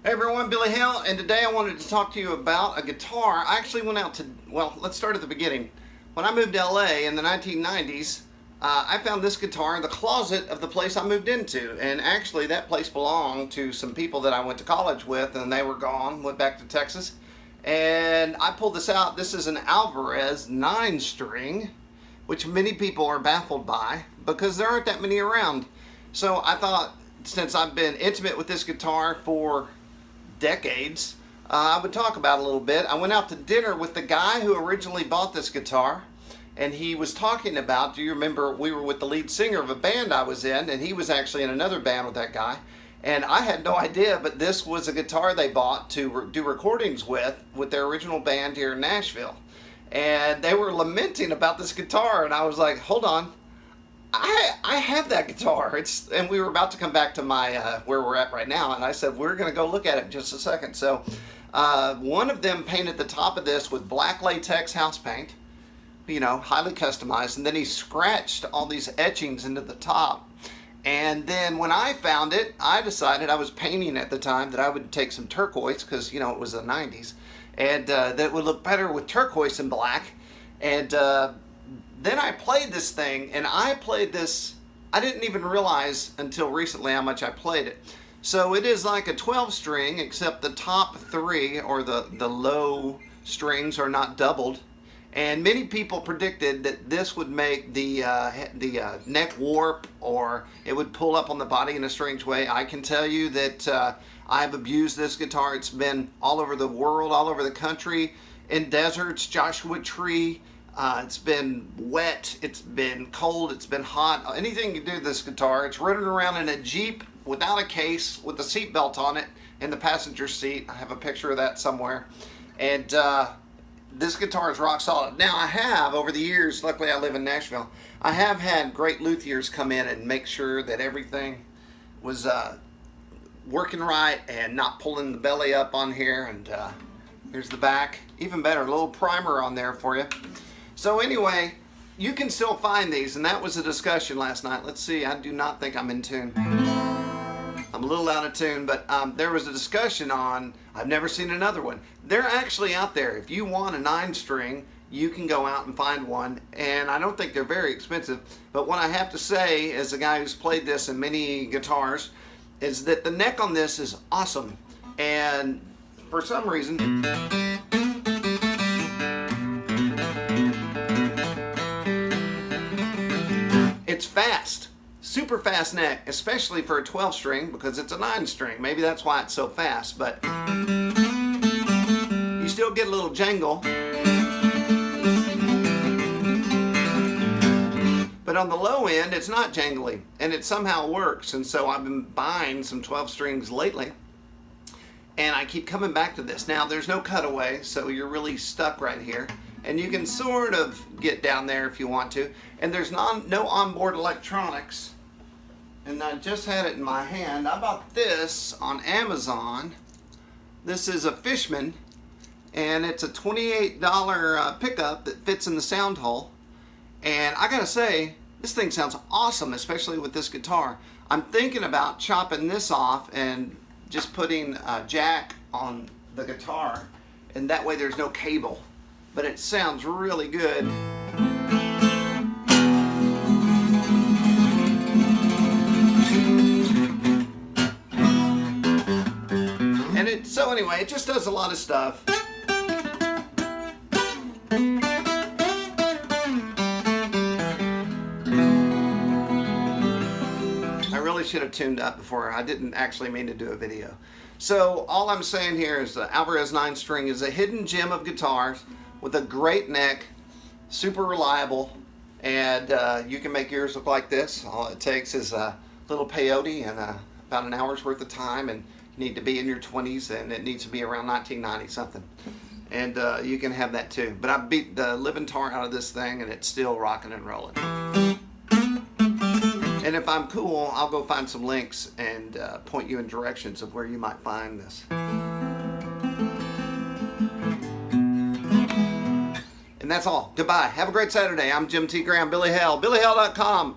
Hey everyone, Billy Hale, and today I wanted to talk to you about a guitar. I actually went out to, well, let's start at the beginning. When I moved to LA in the 1990s, I found this guitar in the closet of the place I moved into. And actually that place belonged to some people that I went to college with, and they were gone, went back to Texas. And I pulled this out. This is an Alvarez 9-string, which many people are baffled by because there aren't that many around. So I thought, since I've been intimate with this guitar for decades, I would talk about it a little bit. I went out to dinner with the guy who originally bought this guitar, and he was talking about, do you remember, we were with the lead singer of a band I was in, and he was actually in another band with that guy, and I had no idea, but this was a guitar they bought to do recordings with their original band here in Nashville. And they were lamenting about this guitar, and I was like, hold on, I have that guitar. And we were about to come back to my where we're at right now, and I said we're going to go look at it in just a second. So one of them painted the top of this with black latex house paint, you know, highly customized, and then he scratched all these etchings into the top. And then when I found it, I decided, I was painting at the time, that I would take some turquoise, because, you know, it was the 90s, and that it would look better with turquoise and black. And then I played this thing, and I played this, I didn't even realize until recently how much I played it. So it is like a 12-string, except the top three, or the low strings, are not doubled. And many people predicted that this would make the neck warp, or it would pull up on the body in a strange way. I can tell you that I've abused this guitar. It's been all over the world, all over the country, in deserts, Joshua Tree. It's been wet, it's been cold, it's been hot. Anything you do to this guitar. It's running around in a Jeep without a case, with a seat belt on it in the passenger seat. I have a picture of that somewhere. And this guitar is rock solid. Now I have, over the years, luckily I live in Nashville, I have had great luthiers come in and make sure that everything was working right and not pulling the belly up on here. And here's the back. Even better, a little primer on there for you. So anyway, you can still find these, and that was a discussion last night. Let's see, I do not think I'm in tune. I'm a little out of tune, but there was a discussion on, I've never seen another one. They're actually out there. If you want a 9-string, you can go out and find one, and I don't think they're very expensive. But what I have to say, as a guy who's played this in many guitars, is that the neck on this is awesome. And for some reason, it's fast, super fast neck, especially for a 12-string, because it's a 9-string. Maybe that's why it's so fast, but you still get a little jangle. But on the low end, it's not jangly, and it somehow works. And so I've been buying some 12 strings lately, and I keep coming back to this. Now, there's no cutaway, so you're really stuck right here. And you can sort of get down there if you want to. And there's no onboard electronics. And I just had it in my hand. I bought this on Amazon. This is a Fishman, and it's a $28 pickup that fits in the sound hole. And I gotta say, this thing sounds awesome, especially with this guitar. I'm thinking about chopping this off and just putting a jack on the guitar, and that way there's no cable. But it sounds really good. And so anyway, it just does a lot of stuff. I really should have tuned up before. I didn't actually mean to do a video. So all I'm saying here is the Alvarez 9-string is a hidden gem of guitars, with a great neck, super reliable, and you can make yours look like this. All it takes is a little peyote and about an hour's worth of time, and you need to be in your 20s, and it needs to be around 1990 something. And you can have that too. But I beat the living tar out of this thing, and it's still rocking and rolling. And if I'm cool, I'll go find some links and point you in directions of where you might find this. And that's all. Goodbye. Have a great Saturday. I'm Jim T. Graham, Billy Hale, BillyHale.com.